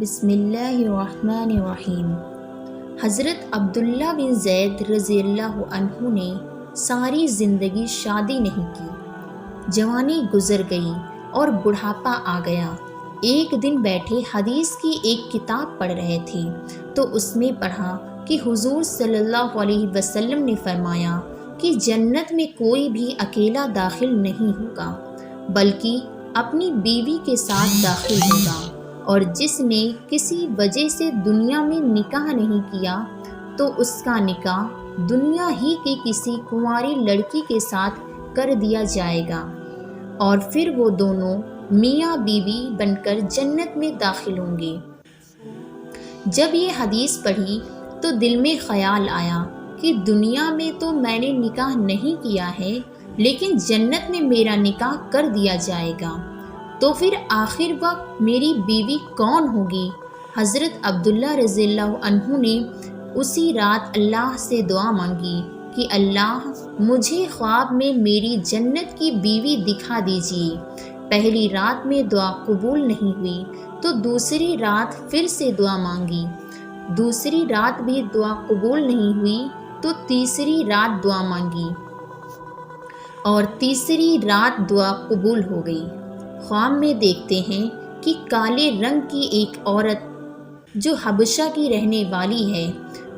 بسم اللہ الرحمن الرحیم۔ حضرت عبداللہ بن زید رضی اللہ عنہ نے ساری زندگی شادی نہیں کی، جوانی گزر گئی اور بڑھاپا آ گیا۔ ایک دن بیٹھے حدیث کی ایک کتاب پڑھ رہے تھے تو اس میں پڑھا کہ حضور صلی اللہ علیہ وسلم نے فرمایا کہ جنت میں کوئی بھی اکیلا داخل نہیں ہوگا بلکہ اپنی بیوی کے ساتھ داخل ہوگا، اور جس نے کسی وجہ سے دنیا میں نکاح نہیں کیا تو اس کا نکاح دنیا ہی کی کسی کنواری لڑکی کے ساتھ کر دیا جائے گا، اور پھر وہ دونوں میاں بیوی بن کر جنت میں داخل ہوں گے۔ جب یہ حدیث پڑھی تو دل میں خیال آیا کہ دنیا میں تو میں نے نکاح نہیں کیا ہے، لیکن جنت میں میرا نکاح کر دیا جائے گا، تو پھر آخر وقت میری بیوی کون ہوگی؟ حضرت عبداللہ رضی اللہ عنہ نے اسی رات اللہ سے دعا مانگی کہ اللہ مجھے خواب میں میری جنت کی بیوی دکھا دیجیے۔ پہلی رات میں دعا قبول نہیں ہوئی تو دوسری رات پھر سے دعا مانگی، دوسری رات بھی دعا قبول نہیں ہوئی تو تیسری رات دعا مانگی، اور تیسری رات دعا قبول ہو گئی۔ خواب میں دیکھتے ہیں کہ کالے رنگ کی ایک عورت جو حبشہ کی رہنے والی ہے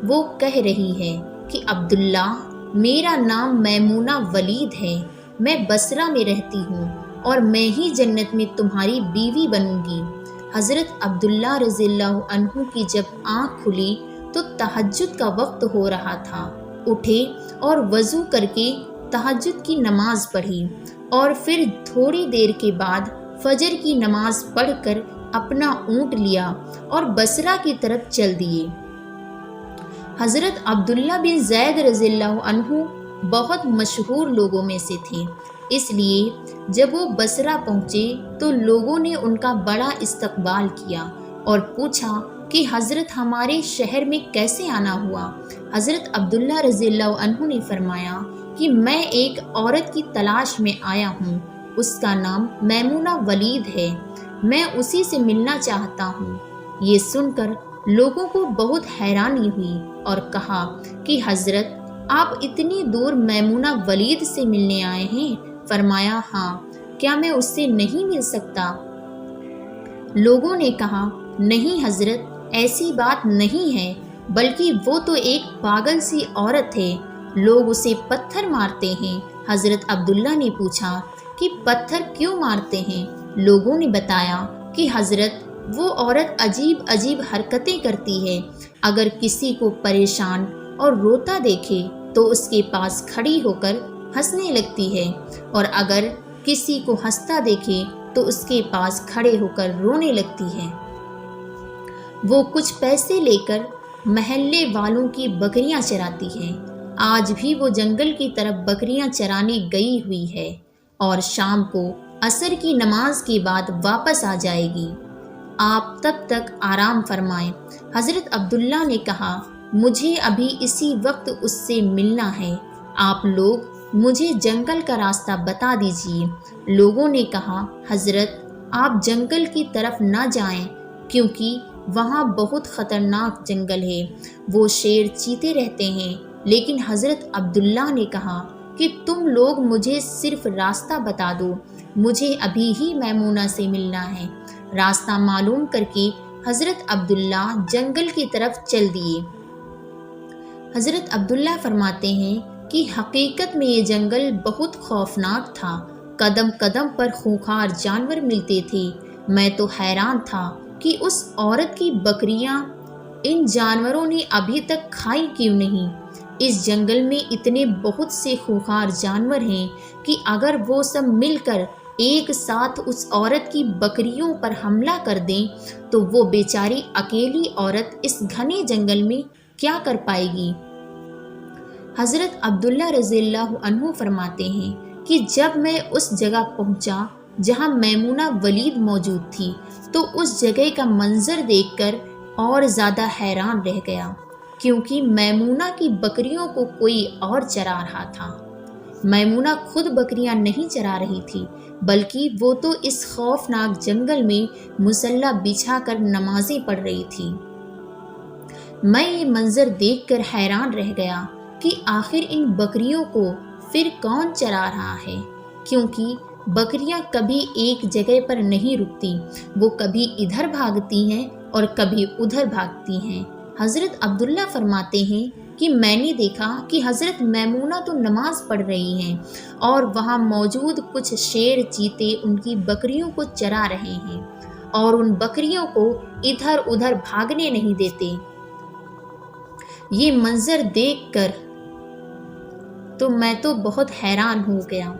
وہ کہہ رہی ہے کہ عبداللہ میرا نام میمونہ ولید ہے، میں بصرہ میں رہتی ہوں اور میں ہی جنت میں تمہاری بیوی بنوں گی۔ حضرت عبداللہ رضی اللہ عنہ کی جب آنکھ کھلی تو تہجد کا وقت ہو رہا تھا، اٹھے اور وضو کر کے تہجد کی نماز پڑھی، اور پھر تھوڑی دیر کے بعد فجر کی نماز پڑھ کر اپنا اونٹ لیا اور بصرہ کی طرف چل دیے۔ حضرت عبداللہ بن زید رضی اللہ عنہ بہت مشہور لوگوں میں سے تھے، اس لیے جب وہ بصرہ پہنچے تو لوگوں نے ان کا بڑا استقبال کیا اور پوچھا کہ حضرت ہمارے شہر میں کیسے آنا ہوا؟ حضرت عبداللہ رضی اللہ عنہ نے فرمایا کہ میں ایک عورت کی تلاش میں آیا ہوں، اس کا نام میمونہ ولید ہے، میں اسی سے ملنا چاہتا ہوں۔ یہ سن کر لوگوں کو بہت حیرانی ہوئی اور کہا کہ حضرت آپ اتنی دور میمونہ ولید سے ملنے آئے ہیں؟ فرمایا ہاں، کیا میں اس سے نہیں مل سکتا؟ لوگوں نے کہا نہیں حضرت، ایسی بات نہیں ہے، بلکہ وہ تو ایک پاگل سی عورت ہے، لوگ اسے پتھر مارتے ہیں۔ حضرت عبداللہ نے پوچھا کہ پتھر کیوں مارتے ہیں؟ لوگوں نے بتایا کہ حضرت وہ عورت عجیب عجیب حرکتیں کرتی ہے، اگر کسی کو پریشان اور روتا دیکھے تو اس کے پاس کھڑی ہو کر ہنسنے لگتی ہے، اور اگر کسی کو ہنستا دیکھے تو اس کے پاس کھڑے ہو کر رونے لگتی ہے۔ وہ کچھ پیسے لے کر محلے والوں کی بکریاں چراتی ہے، آج بھی وہ جنگل کی طرف بکریاں چرانے گئی ہوئی ہے اور شام کو عصر کی نماز کے بعد واپس آ جائے گی، آپ تب تک آرام فرمائیں۔ حضرت عبداللہ نے کہا مجھے ابھی اسی وقت اس سے ملنا ہے، آپ لوگ مجھے جنگل کا راستہ بتا دیجیے۔ لوگوں نے کہا حضرت آپ جنگل کی طرف نہ جائیں، کیونکہ وہاں بہت خطرناک جنگل ہے، وہ شیر چیتے رہتے ہیں۔ لیکن حضرت عبداللہ نے کہا کہ تم لوگ مجھے صرف راستہ بتا دو، مجھے ابھی ہی میمونہ سے ملنا ہے۔ راستہ معلوم کر کے حضرت عبداللہ جنگل کی طرف چل دیے۔ حضرت عبداللہ فرماتے ہیں کہ حقیقت میں یہ جنگل بہت خوفناک تھا، قدم قدم پر خونخوار جانور ملتے تھے، میں تو حیران تھا کہ اس عورت کی بکریاں ان جانوروں نے ابھی تک کھائی کیوں نہیں؟ اس جنگل میں اتنے بہت سے خونخوار جانور ہیں کہ اگر وہ سب مل کر ایک ساتھ اس عورت کی بکریوں پر حملہ کر دیں تو وہ بیچاری اکیلی عورت اس گھنے جنگل میں کیا کر پائے گی؟ حضرت عبداللہ رضی اللہ عنہ فرماتے ہیں کہ جب میں اس جگہ پہنچا جہاں میمونہ ولید موجود تھی تو اس جگہ کا منظر دیکھ کر اور زیادہ حیران رہ گیا، کیونکہ میمونہ کی بکریوں کو کوئی اور چرا رہا تھا۔ میمونہ خود بکریاں نہیں چرا رہی تھی، بلکہ وہ تو اس خوفناک جنگل میں مسلح بچھا کر نمازیں پڑھ رہی تھی۔ میں یہ منظر دیکھ کر حیران رہ گیا کہ آخر ان بکریوں کو پھر کون چرا رہا ہے، کیونکہ بکریاں کبھی ایک جگہ پر نہیں رکتی، وہ کبھی ادھر بھاگتی ہیں اور کبھی ادھر بھاگتی ہیں۔ حضرت عبداللہ فرماتے ہیں کہ میں نے دیکھا کہ حضرت میمونہ تو نماز پڑھ رہی ہیں اور وہاں موجود کچھ شیر چیتے ان کی بکریوں کو چرا رہے ہیں اور ان بکریوں کو ادھر ادھر بھاگنے نہیں دیتے۔ یہ منظر دیکھ کر تو میں تو بہت حیران ہو گیا۔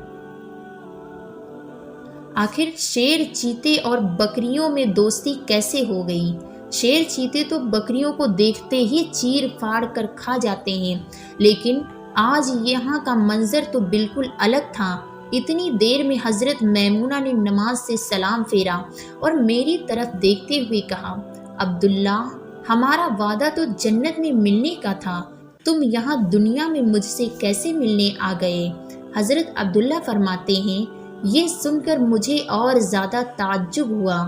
آخر شیر چیتے اور بکریوں میں دوستی کیسے ہو گئی؟ شیر چیتے تو بکریوں کو دیکھتے ہی چیر پھاڑ کر کھا جاتے ہیں، لیکن آج یہاں کا منظر تو بالکل الگ تھا۔ اتنی دیر میں حضرت میمونہ نے نماز سے سلام پھیرا اور میری طرف دیکھتے ہوئے کہا، عبداللہ، ہمارا وعدہ تو جنت میں ملنے کا تھا، تم یہاں دنیا میں مجھ سے کیسے ملنے آ گئے؟ حضرت عبداللہ فرماتے ہیں، یہ سن کر مجھے اور زیادہ تعجب ہوا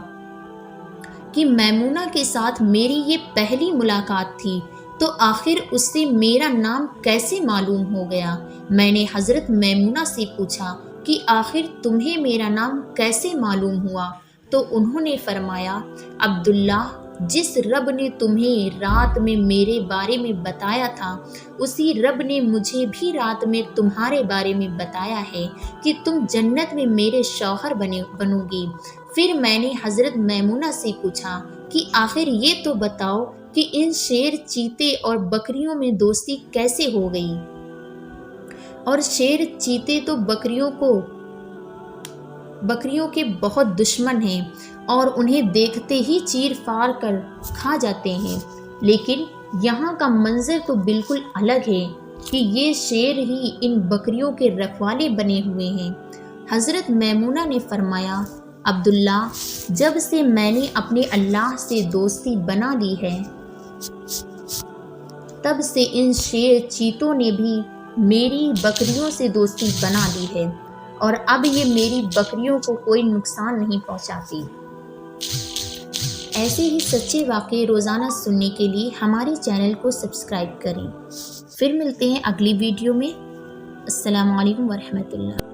کہ میمونہ کے ساتھ میری یہ پہلی ملاقات تھی، تو آخر اس سے میرا نام کیسے معلوم ہو گیا؟ میں نے حضرت میمونہ سے پوچھا کہ آخر تمہیں میرا نام کیسے معلوم ہوا؟ تو انہوں نے فرمایا، عبداللہ، جس رب نے تمہیں رات میں میرے بارے میں بتایا تھا، اسی رب نے مجھے بھی رات میں تمہارے بارے میں بتایا ہے کہ تم جنت میں میرے شوہر بنو گی۔ پھر میں نے حضرت میمونہ سے پوچھا کہ آخر یہ تو بتاؤ کہ ان شیر چیتے اور بکریوں میں دوستی کیسے ہو گئی؟ اور شیر چیتے تو بکریوں کے بہت دشمن ہیں اور انہیں دیکھتے ہی چیر پھاڑ کر کھا جاتے ہیں، لیکن یہاں کا منظر تو بالکل الگ ہے کہ یہ شیر ہی ان بکریوں کے رکھوالے بنے ہوئے ہیں۔ حضرت میمونہ نے فرمایا، عبداللہ، جب سے میں نے اپنے اللہ سے دوستی بنا لی ہے، تب سے ان شیر چیتوں نے بھی میری بکریوں سے دوستی بنا لی ہے اور اب یہ میری بکریوں کو کوئی نقصان نہیں پہنچاتی۔ ایسے ہی سچے واقعے روزانہ سننے کے لیے ہمارے چینل کو سبسکرائب کریں۔ پھر ملتے ہیں اگلی ویڈیو میں۔ السلام علیکم ورحمۃ اللہ۔